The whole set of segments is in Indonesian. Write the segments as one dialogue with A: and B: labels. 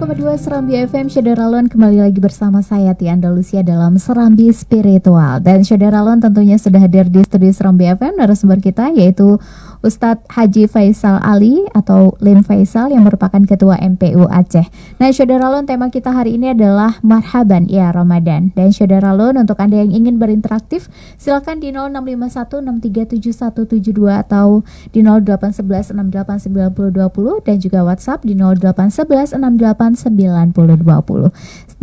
A: 107,2 Serambi FM. Syederalon kembali lagi bersama saya Tia Andalusia dalam Serambi Spiritual. Dan Syederalon tentunya sudah hadir di studio Serambi FM. Narasumber kita yaitu Ustadz Haji Faisal Ali atau Lim Faisal yang merupakan Ketua MPU Aceh. Nah Syederalon, tema kita hari ini adalah Marhaban ya Ramadan. Dan Syederalon, untuk Anda yang ingin berinteraktif silakan di 0651637172 atau di 0811689020 dan juga WhatsApp di 0811689020.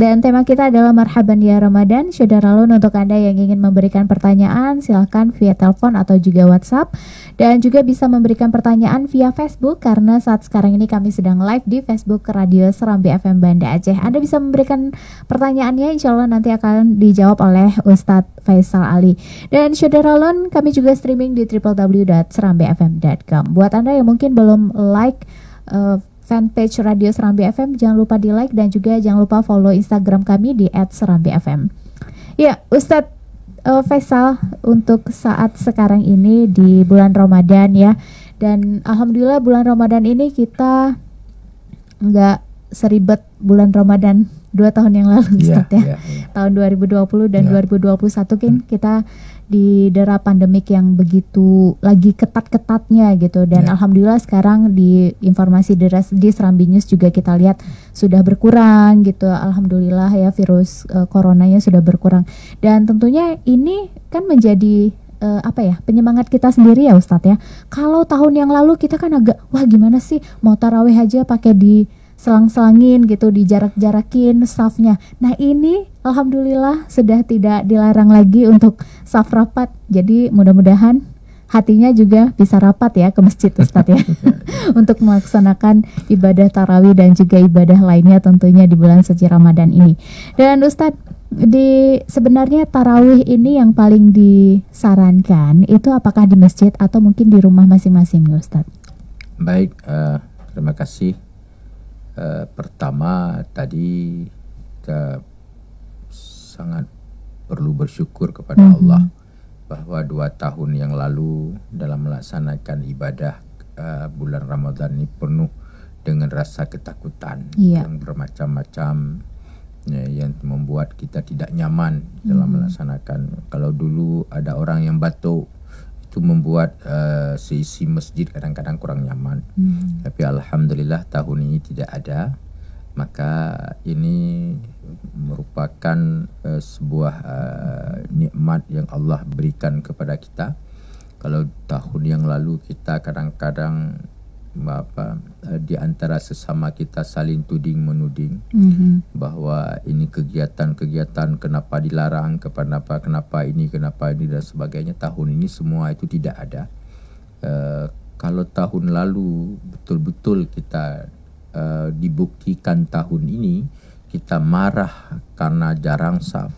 A: Dan tema kita adalah Marhaban ya Ramadan. Syederalon, untuk Anda yang ingin memberikan pertanyaan silakan via telepon atau juga WhatsApp, dan juga bisa memberikan pertanyaan via Facebook karena saat sekarang ini kami sedang live di Facebook Radio Serambi FM Banda Aceh. Anda bisa memberikan pertanyaannya, insya Allah nanti akan dijawab oleh Ustadz Faisal Ali. Dan Syederalon, kami juga streaming di www.serambifm.com. Buat Anda yang mungkin belum like fanpage Radio Serambi FM, jangan lupa di like dan juga jangan lupa follow Instagram kami di @serambifm. Ya, Ustadz Faisal, untuk saat sekarang ini di bulan Ramadan ya, dan alhamdulillah bulan Ramadan ini kita nggak seribet bulan Ramadan 2 tahun yang lalu, Ustaz ya. Tahun 2020 dan 2021 kan kita didera pandemik yang begitu lagi ketat-ketatnya gitu, dan alhamdulillah sekarang di informasi di Serambi News juga kita lihat sudah berkurang gitu, alhamdulillah ya, virus coronanya sudah berkurang. Dan tentunya ini kan menjadi penyemangat kita sendiri ya Ustadz ya. Kalau tahun yang lalu kita kan agak wah gimana sih mau tarawih aja pakai di selang-selangin gitu, dijarak-jarakin safnya. Nah ini alhamdulillah sudah tidak dilarang lagi untuk saf rapat. Jadi mudah-mudahan hatinya juga bisa rapat ya ke masjid Ustadz ya untuk melaksanakan ibadah tarawih dan juga ibadah lainnya tentunya di bulan suci Ramadan ini. Dan Ustadz, sebenarnya tarawih ini yang paling disarankan itu apakah di masjid atau mungkin di rumah masing-masing Ustadz?
B: Baik, terima kasih. Pertama tadi kita sangat perlu bersyukur kepada Allah bahwa 2 tahun yang lalu dalam melaksanakan ibadah bulan Ramadan ini penuh dengan rasa ketakutan yang bermacam-macam yang membuat kita tidak nyaman dalam melaksanakan. Kalau dulu ada orang yang batuk, itu membuat seisi masjid kadang-kadang kurang nyaman. Tapi alhamdulillah tahun ini tidak ada. Maka ini merupakan sebuah nikmat yang Allah berikan kepada kita. Kalau tahun yang lalu kita kadang-kadang di antara sesama kita saling tuding menuding bahwa ini kegiatan-kegiatan kenapa dilarang, kenapa ini dan sebagainya. Tahun ini semua itu tidak ada. Kalau tahun lalu betul-betul kita dibuktikan tahun ini kita marah karena jarang saf,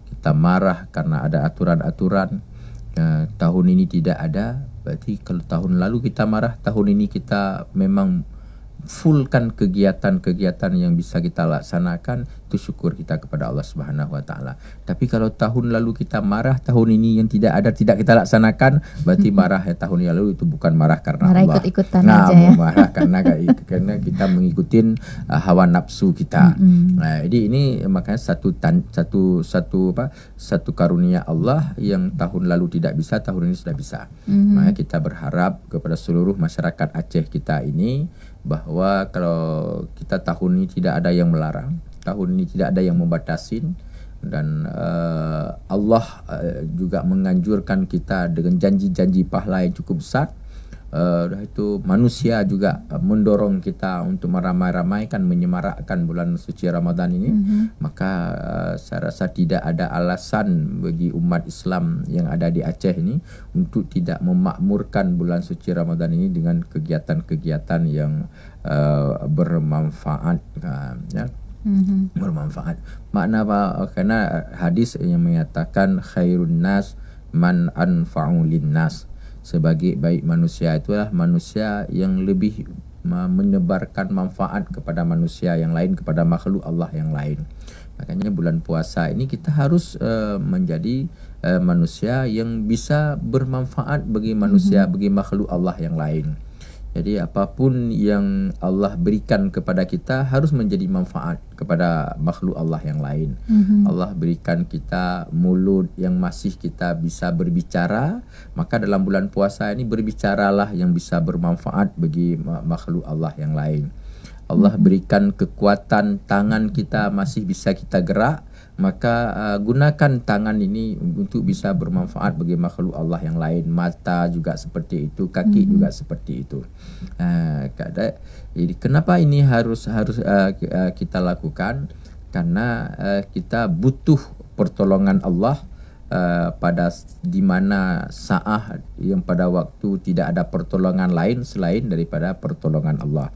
B: kita marah karena ada aturan-aturan. Tahun ini tidak ada. Berarti kalau tahun lalu kita marah, tahun ini kita memang fullkan kegiatan-kegiatan yang bisa kita laksanakan, itu syukur kita kepada Allah Subhanahu wa taala. Tapi kalau tahun lalu kita marah, tahun ini yang tidak ada tidak kita laksanakan, berarti marah ya tahun yang lalu itu bukan marah karena
A: marah
B: Allah.
A: Ikut-ikutan aja ya.
B: Marah karena kita mengikutin hawa nafsu kita. Nah, jadi ini makanya satu karunia Allah yang tahun lalu tidak bisa, tahun ini sudah bisa. Makanya kita berharap kepada seluruh masyarakat Aceh kita ini bahwa kalau kita tahun ini tidak ada yang melarang, tahun ini tidak ada yang membatasin, dan Allah juga menganjurkan kita dengan janji-janji pahala yang cukup besar. Itu manusia juga mendorong kita untuk meramai-ramaikan, menyemarakkan bulan suci Ramadan ini. Maka saya rasa tidak ada alasan bagi umat Islam yang ada di Aceh ini untuk tidak memakmurkan bulan suci Ramadan ini dengan kegiatan-kegiatan yang bermanfaat bermanfaat. Makna apa? Karena hadis yang menyatakan khairun nas man anfa'u linnas. Sebaik-baik manusia itulah manusia yang lebih menyebarkan manfaat kepada manusia yang lain, kepada makhluk Allah yang lain. Makanya bulan puasa ini kita harus menjadi manusia yang bisa bermanfaat bagi manusia, bagi makhluk Allah yang lain. Jadi apapun yang Allah berikan kepada kita harus menjadi manfaat kepada makhluk Allah yang lain. Allah berikan kita mulut yang masih kita bisa berbicara, maka dalam bulan puasa ini berbicaralah yang bisa bermanfaat bagi makhluk Allah yang lain. Allah berikan kekuatan tangan kita masih bisa kita gerak, maka gunakan tangan ini untuk bisa bermanfaat bagi makhluk Allah yang lain. Mata juga seperti itu, kaki juga seperti itu. Jadi kenapa ini harus kita lakukan? Karena kita butuh pertolongan Allah pada di mana saat yang pada waktu tidak ada pertolongan lain selain daripada pertolongan Allah.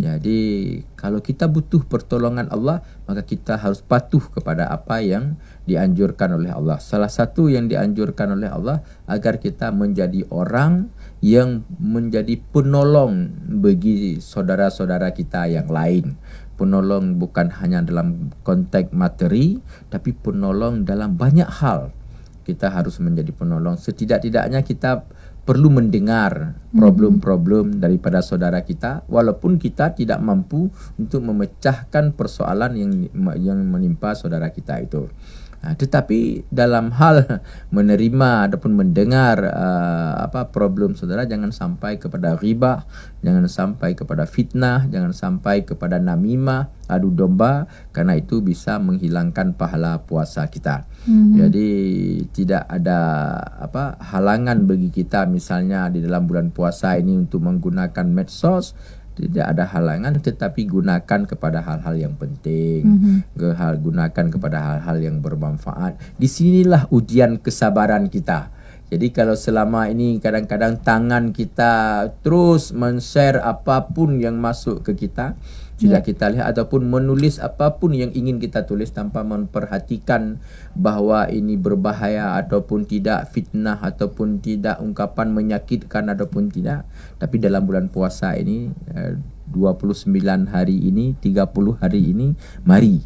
B: Jadi kalau kita butuh pertolongan Allah, maka kita harus patuh kepada apa yang dianjurkan oleh Allah. Salah satu yang dianjurkan oleh Allah agar kita menjadi orang yang menjadi penolong bagi saudara-saudara kita yang lain. Penolong bukan hanya dalam konteks materi, tapi penolong dalam banyak hal. Kita harus menjadi penolong. Setidak-tidaknya kita perlu mendengar problem-problem daripada saudara kita, walaupun kita tidak mampu untuk memecahkan persoalan yang menimpa saudara kita itu. Tetapi dalam hal menerima ataupun mendengar problem saudara, jangan sampai kepada ghibah, jangan sampai kepada fitnah, jangan sampai kepada namimah, adu domba, karena itu bisa menghilangkan pahala puasa kita. Jadi tidak ada halangan bagi kita misalnya di dalam bulan puasa ini untuk menggunakan medsos. Tidak ada halangan, tetapi gunakan kepada hal-hal yang penting. Gunakan kepada hal-hal yang bermanfaat. Disinilah ujian kesabaran kita. Jadi kalau selama ini kadang-kadang tangan kita terus men-share apapun yang masuk ke kita, tidak kita lihat, ataupun menulis apapun yang ingin kita tulis tanpa memperhatikan bahwa ini berbahaya ataupun tidak, fitnah ataupun tidak, ungkapan menyakitkan ataupun tidak. Tapi dalam bulan puasa ini 29 hari ini, 30 hari ini, mari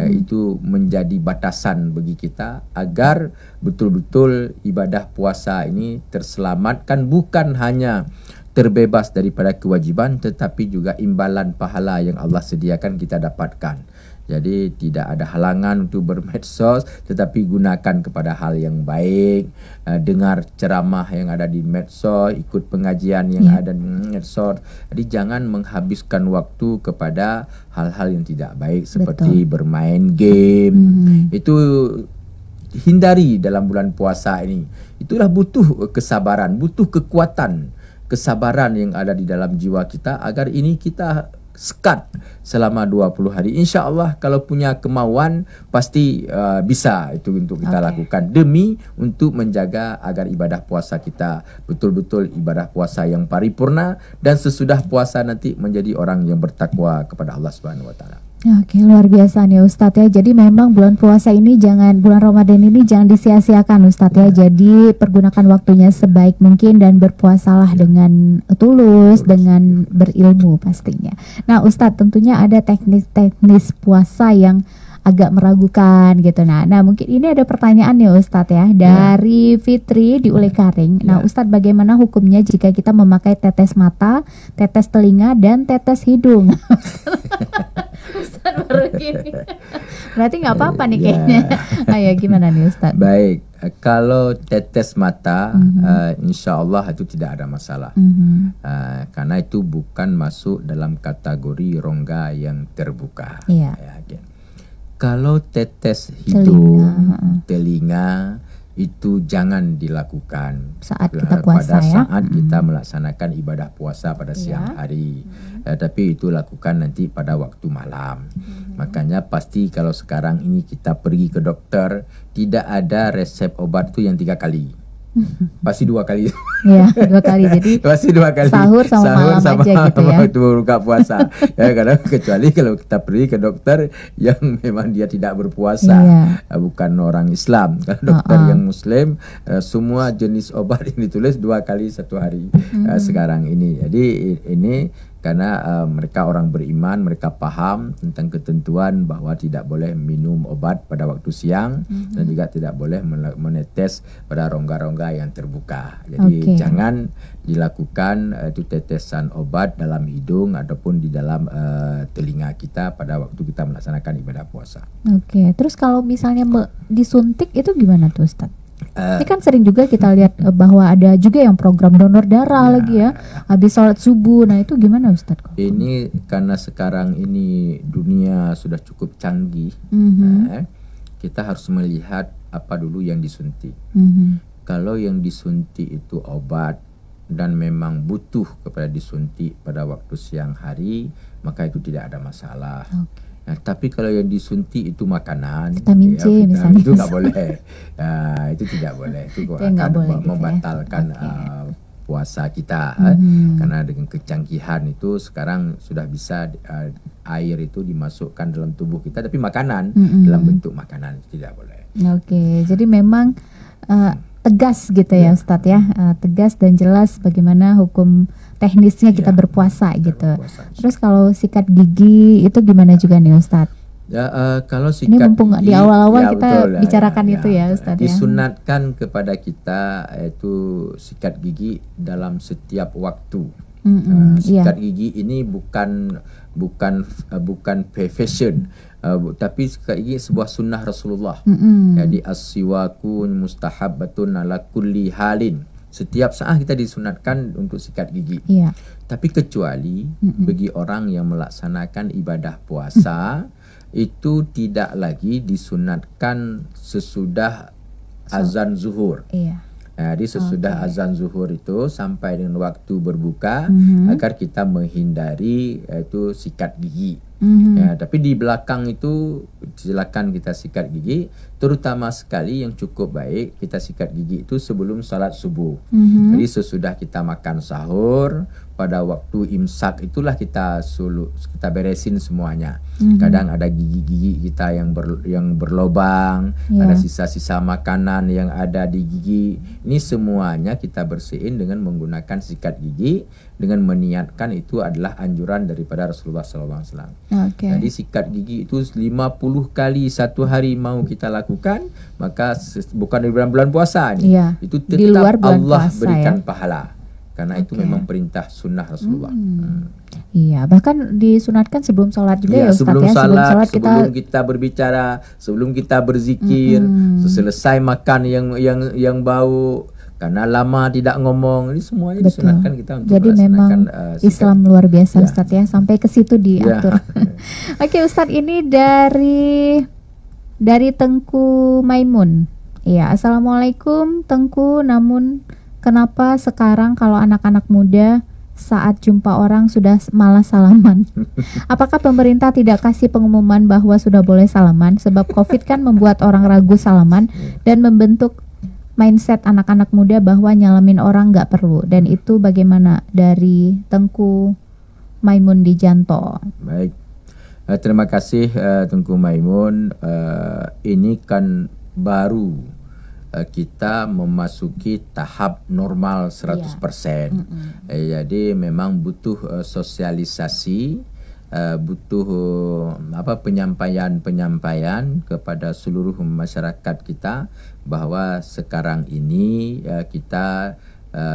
B: itu menjadi batasan bagi kita agar betul-betul ibadah puasa ini terselamatkan, bukan hanya terbebas daripada kewajiban, tetapi juga imbalan pahala yang Allah sediakan kita dapatkan. Jadi tidak ada halangan untuk bermedsos, tetapi gunakan kepada hal yang baik. Dengar ceramah yang ada di medsos, ikut pengajian yang ada di medsos. Jadi jangan menghabiskan waktu kepada hal-hal yang tidak baik seperti bermain game. Itu hindari dalam bulan puasa ini. Itulah butuh kesabaran, butuh kesabaran yang ada di dalam jiwa kita agar ini kita sekat selama 20 hari. Insya Allah kalau punya kemauan pasti bisa itu untuk kita lakukan demi untuk menjaga agar ibadah puasa kita betul-betul ibadah puasa yang paripurna, dan sesudah puasa nanti menjadi orang yang bertakwa kepada Allah Subhanahu wa taala.
A: Oke, luar biasa nih Ustadz ya. Jadi memang bulan puasa ini bulan Ramadan ini jangan disia-siakan Ustadz ya. Jadi pergunakan waktunya sebaik mungkin dan berpuasalah dengan tulus, dengan berilmu pastinya. Nah Ustadz, tentunya ada teknis puasa yang agak meragukan gitu. Nah mungkin ini ada pertanyaan nih Ustadz ya dari Fitri di Ule Karing. Nah Ustadz, bagaimana hukumnya jika kita memakai tetes mata, tetes telinga, dan tetes hidung? Ustadz baru gini. Berarti nggak apa-apa nih kayaknya. Ayo gimana nih Ustadz?
B: Baik, kalau tetes mata insya Allah itu tidak ada masalah. Karena itu bukan masuk dalam kategori rongga yang terbuka. Kalau tetes hidung, telinga itu jangan dilakukan
A: saat kita puasa,
B: pada saat kita melaksanakan ibadah puasa pada siang hari. Tapi itu lakukan nanti pada waktu malam. Makanya pasti kalau sekarang ini kita pergi ke dokter, tidak ada resep obat itu yang 3 kali. Pasti 2 kali.
A: Iya, 2 kali. Jadi
B: pasti 2 kali.
A: Sahur sama malam aja gitu ya.
B: Itu buka puasa. Karena kecuali kalau kita pergi ke dokter yang memang dia tidak berpuasa, bukan orang Islam. Kalau dokter yang Muslim, semua jenis obat yang ditulis 2 kali 1 hari sekarang ini. Jadi ini karena mereka orang beriman, mereka paham tentang ketentuan bahwa tidak boleh minum obat pada waktu siang dan juga tidak boleh menetes pada rongga-rongga yang terbuka. Jadi jangan dilakukan itu tetesan obat dalam hidung ataupun di dalam telinga kita pada waktu kita melaksanakan ibadah puasa.
A: Terus kalau misalnya disuntik itu gimana tuh Ustaz? Ini kan sering juga kita lihat bahwa ada juga yang program donor darah lagi ya, habis sholat subuh. Nah itu gimana Ustaz?
B: Ini karena sekarang ini dunia sudah cukup canggih, kita harus melihat apa dulu yang disuntik. Kalau yang disuntik itu obat dan memang butuh kepada disuntik pada waktu siang hari, maka itu tidak ada masalah. Nah, tapi kalau yang disuntik itu makanan,
A: vitamin C misalnya,
B: itu nggak boleh. Itu tidak boleh. Itu akan membatalkan puasa kita. Karena dengan kecanggihan itu sekarang sudah bisa air itu dimasukkan dalam tubuh kita, tapi makanan dalam bentuk makanan tidak boleh.
A: Jadi memang tegas gitu ya Ustadz ya, tegas dan jelas bagaimana hukum teknisnya kita berpuasa gitu. Terus kalau sikat gigi itu gimana juga nih Ustadz?
B: Kalau sikat
A: ini mumpung
B: gigi,
A: di awal-awal kita bicarakan itu ya Ustadz.
B: Disunatkan kepada kita itu sikat gigi dalam setiap waktu. Sikat gigi ini bukan fashion, tapi sikat gigi sebuah sunnah Rasulullah. Jadi as-siwaku mustahabbatun ala kulli halin. Setiap saat kita disunatkan untuk sikat gigi. Tapi kecuali bagi orang yang melaksanakan ibadah puasa itu tidak lagi disunatkan sesudah azan zuhur. Jadi sesudah azan zuhur itu sampai dengan waktu berbuka agar kita menghindari itu sikat gigi. Tapi di belakang itu silakan kita sikat gigi, terutama sekali yang cukup baik kita sikat gigi itu sebelum salat subuh. Jadi sesudah kita makan sahur, pada waktu imsak itulah kita beresin semuanya. Kadang ada gigi-gigi kita yang berlobang, ada sisa-sisa makanan yang ada di gigi. Ini semuanya kita bersihin dengan menggunakan sikat gigi, dengan meniatkan itu adalah anjuran daripada Rasulullah SAW. Jadi sikat gigi itu 50 kali satu hari mau kita lakukan, maka bukan di bulan puasa ini. Itu tetap Allah berikan pahala. Karena itu memang perintah sunnah Rasulullah.
A: Bahkan disunatkan sebelum sholat juga ya Ustaz
B: sebelum
A: ya.
B: Sebelum kita berbicara, sebelum kita berzikir, selesai makan yang bau, karena lama tidak ngomong, ini semuanya disunatkan kita untuk
A: jadi memang Islam luar biasa Ustaz ya, sampai ke situ diatur. Oke Ustaz, ini dari Tengku Maimun. Assalamualaikum Tengku, namun kenapa sekarang kalau anak-anak muda saat jumpa orang sudah malah salaman? Apakah pemerintah tidak kasih pengumuman bahwa sudah boleh salaman? Sebab COVID kan membuat orang ragu salaman dan membentuk mindset anak-anak muda bahwa nyalamin orang nggak perlu. Dan itu bagaimana? Dari Tengku Maimun di Janto.
B: Baik, terima kasih Tengku Maimun. Ini kan baru kita memasuki tahap normal 100%. Jadi memang butuh sosialisasi, butuh penyampaian kepada seluruh masyarakat kita bahwa sekarang ini kita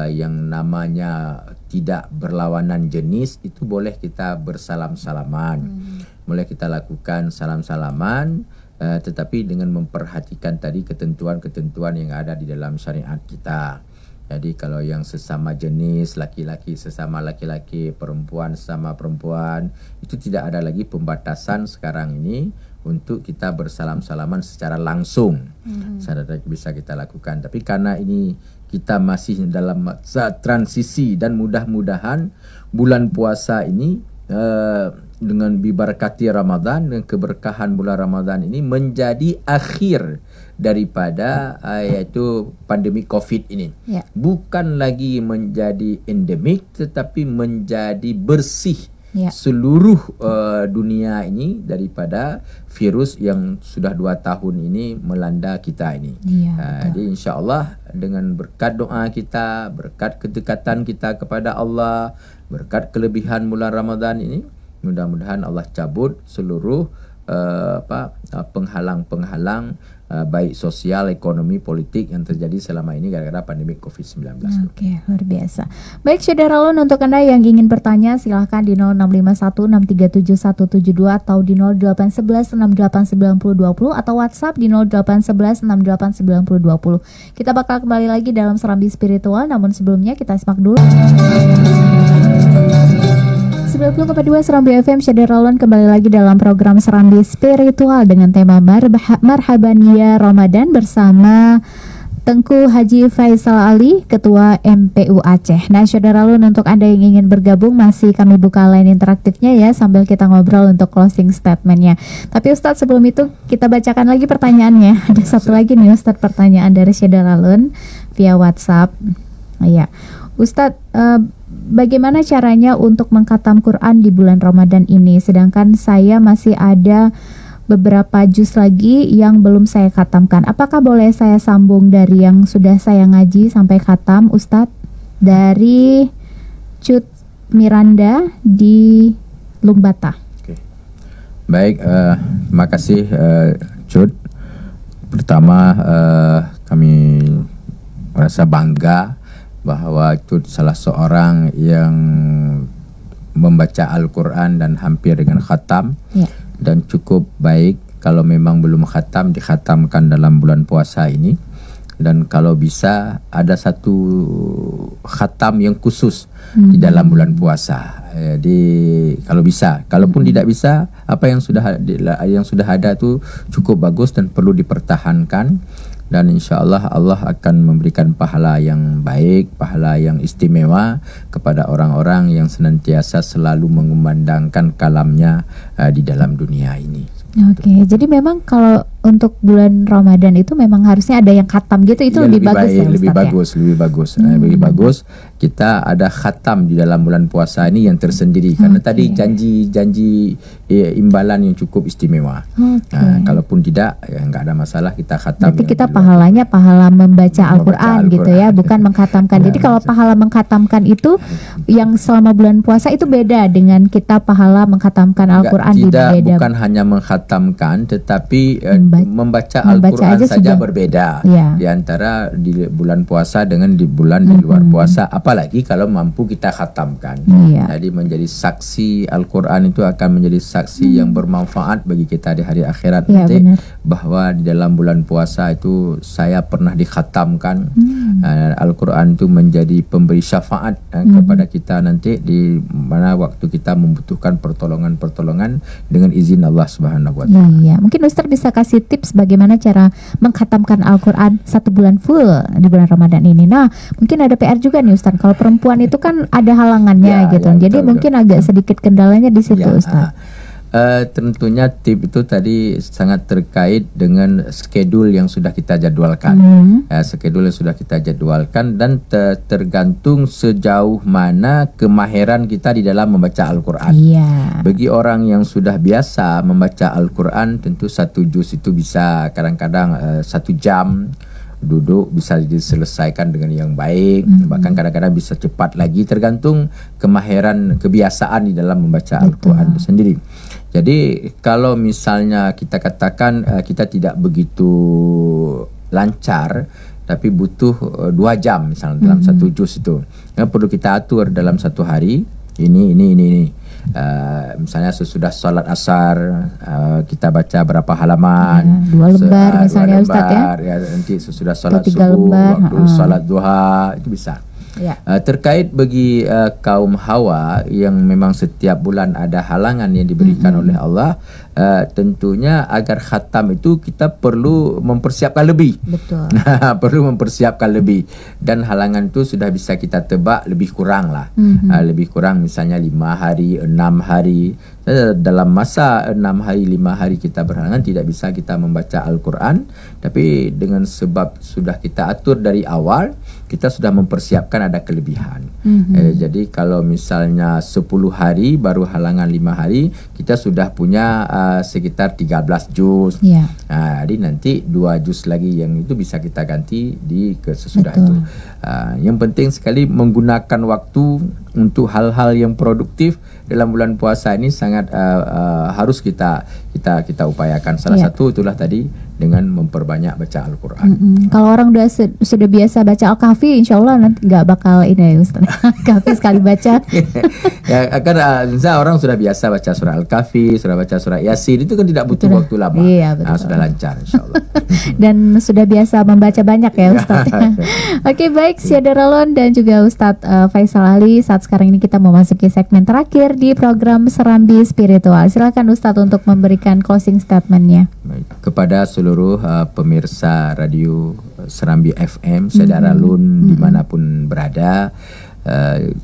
B: yang namanya tidak berlawanan jenis itu boleh kita bersalam-salaman. Boleh kita lakukan salam-salaman, tetapi dengan memperhatikan tadi ketentuan-ketentuan yang ada di dalam syariat kita. Jadi kalau yang sesama jenis, laki-laki sesama laki-laki, perempuan sesama perempuan, itu tidak ada lagi pembatasan sekarang ini untuk kita bersalam-salaman secara langsung. Bisa kita lakukan. Tapi karena ini kita masih dalam masa transisi dan mudah-mudahan bulan puasa ini dengan bibarakati Ramadan, dengan keberkahan bulan Ramadan ini menjadi akhir daripada yaitu pandemi COVID ini. Bukan lagi menjadi endemik, tetapi menjadi bersih seluruh dunia ini daripada virus yang sudah 2 tahun ini melanda kita ini. Jadi insya Allah dengan berkat doa kita, berkat kedekatan kita kepada Allah, berkat kelebihan bulan Ramadan ini, mudah-mudahan Allah cabut seluruh penghalang-penghalang baik sosial, ekonomi, politik yang terjadi selama ini gara-gara pandemi COVID-19.
A: Oke, luar biasa. Baik, Syederalun, untuk Anda yang ingin bertanya silahkan di 0651637172 atau di 0811689020 atau WhatsApp di 0811689020. Kita bakal kembali lagi dalam Serambi Spiritual, namun sebelumnya kita simak dulu 90,2 Serambi FM. Syederalun kembali lagi dalam program Serambi Spiritual dengan tema Marhaban Ya Ramadan bersama Tengku Haji Faisal Ali, Ketua MPU Aceh. Nah, Syederalun, untuk Anda yang ingin bergabung masih kami buka line interaktifnya ya, sambil kita ngobrol untuk closing statementnya. Tapi Ustadz, sebelum itu kita bacakan lagi pertanyaannya. Ada satu lagi nih Ustadz, pertanyaan dari Syederalun via WhatsApp. Ya, Ustadz, bagaimana caranya untuk mengkhatam Quran di bulan Ramadan ini? Sedangkan saya masih ada beberapa juz lagi yang belum saya khatamkan. Apakah boleh saya sambung dari yang sudah saya ngaji sampai khatam, Ustadz? Dari Cut Miranda di Lumbata.
B: Oke. Baik, terima kasih Cut. Pertama, kami merasa bangga bahwa Cut salah seorang yang membaca Al-Quran dan hampir dengan khatam, dan cukup baik kalau memang belum khatam dikhatamkan dalam bulan puasa ini. Dan kalau bisa ada satu khatam yang khusus di dalam bulan puasa. Jadi kalau bisa, kalaupun tidak bisa, apa yang sudah ada itu cukup bagus dan perlu dipertahankan. Dan insya Allah Allah akan memberikan pahala yang baik, pahala yang istimewa kepada orang-orang yang senantiasa selalu mengumandangkan kalamnya di dalam dunia ini.
A: Oke, jadi memang kalau untuk bulan Ramadan itu memang harusnya ada yang khatam gitu, itu ya, lebih bagus
B: baik,
A: ya Ustaz,
B: lebih bagus, ya? Lebih bagus. Kita ada khatam di dalam bulan puasa ini yang tersendiri karena tadi janji imbalan yang cukup istimewa. Kalaupun tidak, ya nggak ada masalah, kita khatam.
A: Berarti kita pahalanya pahala membaca Al-Quran gitu ya, bukan mengkhatamkan. Jadi kalau pahala mengkhatamkan itu yang selama bulan puasa itu beda dengan kita pahala mengkhatamkan Al-Quran di beda.
B: Bukan hanya mengkhatamkan, tetapi membaca Al-Quran saja berbeda di antara di bulan puasa dengan di bulan di luar puasa, apalagi kalau mampu kita khatamkan. Jadi menjadi saksi Al-Quran itu akan menjadi saksi yang bermanfaat bagi kita di hari akhirat nanti, bahwa di dalam bulan puasa itu saya pernah dikhatamkan. Al-Quran itu menjadi pemberi syafaat kepada kita nanti di mana waktu kita membutuhkan pertolongan dengan izin Allah Subhanahu wa Ta'ala.
A: Iya, mungkin Ustaz bisa kasih tips bagaimana cara mengkhatamkan Al-Quran 1 bulan full di bulan Ramadan ini. Nah, mungkin ada PR juga nih Ustaz. Kalau perempuan itu kan ada halangannya gitu. Jadi betul, mungkin agak sedikit kendalanya di situ Ustaz.
B: Tentunya tip itu tadi sangat terkait dengan schedule yang sudah kita jadwalkan. Schedule yang sudah kita jadwalkan dan tergantung sejauh mana kemahiran kita di dalam membaca Al-Quran. Bagi orang yang sudah biasa membaca Al-Quran, tentu 1 juz itu bisa kadang-kadang 1 jam duduk bisa diselesaikan dengan yang baik, bahkan kadang-kadang bisa cepat lagi, tergantung kemahiran, kebiasaan di dalam membaca Al-Quran itu sendiri. Jadi kalau misalnya kita katakan kita tidak begitu lancar, tapi butuh 2 jam misalnya dalam 1 juz itu, perlu kita atur dalam 1 hari ini. Misalnya sesudah sholat asar kita baca berapa halaman,
A: 2 lembar misalnya
B: 2 lembar,
A: Ustaz ya.
B: Nanti sesudah sholat subuh, waktu sholat duha itu bisa. Terkait bagi kaum hawa yang memang setiap bulan ada halangan yang diberikan oleh Allah, tentunya agar khatam itu kita perlu mempersiapkan lebih.
A: Betul.
B: Perlu mempersiapkan lebih, dan halangan itu sudah bisa kita tebak lebih kurang lah. Lebih kurang misalnya 5 hari, 6 hari. Dalam masa 6 hari, 5 hari kita berhalangan, tidak bisa kita membaca Al-Quran. Tapi dengan sebab sudah kita atur dari awal, kita sudah mempersiapkan ada kelebihan. Jadi kalau misalnya 10 hari baru halangan 5 hari, kita sudah punya sekitar 13 juz. Jadi nanti 2 juz lagi yang itu bisa kita ganti di sesudah itu. Yang penting sekali menggunakan waktu untuk hal-hal yang produktif dalam bulan puasa ini sangat harus kita upayakan. Salah satu itulah tadi dengan memperbanyak baca Al-Quran.
A: Kalau orang sudah biasa baca Al-Kahfi, insya Allah nanti nggak bakal ini ya Ustaz. Kahfi sekali baca.
B: Ya kan orang sudah biasa baca surah Al-Kahfi, sudah baca surah Yasin, itu kan tidak butuh waktu lama.
A: Iya, betul.
B: Sudah lancar insya Allah.
A: Dan sudah biasa membaca banyak ya Ustaz. Oke, baik Syadaralon dan juga Ustadz Faisal Ali. Saat sekarang ini kita memasuki segmen terakhir di program Serambi Spiritual. Silakan Ustadz untuk memberikan closing statementnya.
B: Baik. Kepada seluruh pemirsa radio Serambi FM, Syadaralun dimanapun berada,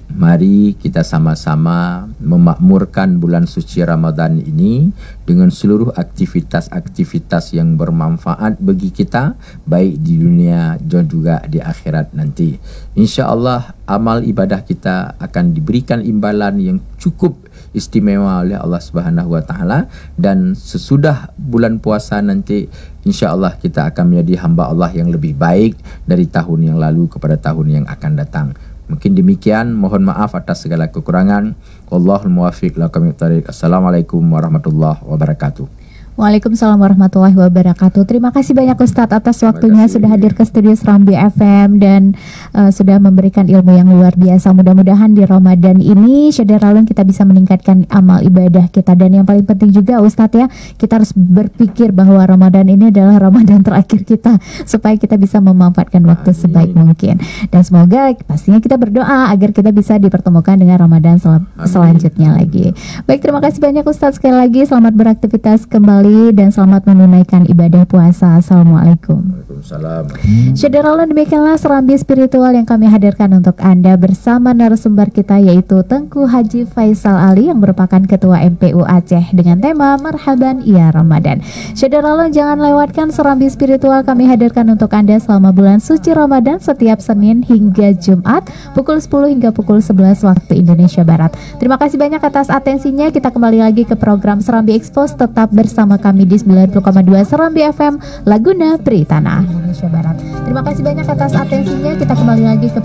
B: mari kita sama-sama memakmurkan bulan suci Ramadan ini dengan seluruh aktivitas-aktivitas yang bermanfaat bagi kita, baik di dunia dan juga di akhirat nanti. Insya Allah amal ibadah kita akan diberikan imbalan yang cukup istimewa oleh Allah Subhanahu wa Ta'ala, dan sesudah bulan puasa nanti insya Allah kita akan menjadi hamba Allah yang lebih baik dari tahun yang lalu kepada tahun yang akan datang. Mungkin demikian, mohon maaf atas segala kekurangan. Wallahul muwaffiq laqamit thariq. Assalamualaikum warahmatullahi wabarakatuh.
A: Waalaikumsalam warahmatullahi wabarakatuh. Terima kasih banyak Ustadz atas waktunya, sudah hadir ke studio Serambi FM dan sudah memberikan ilmu yang luar biasa. Mudah-mudahan di Ramadan ini Syadaralun kita bisa meningkatkan amal ibadah kita, dan yang paling penting juga Ustadz ya, kita harus berpikir bahwa Ramadan ini adalah Ramadan terakhir kita, supaya kita bisa memanfaatkan waktu sebaik mungkin. Dan semoga pastinya kita berdoa agar kita bisa dipertemukan dengan Ramadan selanjutnya lagi. Baik, terima kasih banyak Ustadz, sekali lagi selamat beraktivitas kembali dan selamat menunaikan ibadah puasa. Assalamualaikum.
B: Waalaikumsalam.
A: Syadaralun, demikianlah Serambi Spiritual yang kami hadirkan untuk Anda bersama narasumber kita, yaitu Tengku Haji Faisal Ali yang merupakan Ketua MPU Aceh dengan tema Marhaban Ya Ramadan. Syadaralun, jangan lewatkan Serambi Spiritual kami hadirkan untuk Anda selama bulan suci Ramadan setiap Senin hingga Jumat pukul 10 hingga pukul 11 waktu Indonesia Barat. Terima kasih banyak atas atensinya. Kita kembali lagi ke program Serambi Expose. Tetap bersama kami di 90,2 Serambi FM Laguna Pritana Indonesia Barat. Terima kasih banyak atas atensinya. Kita kembali lagi ke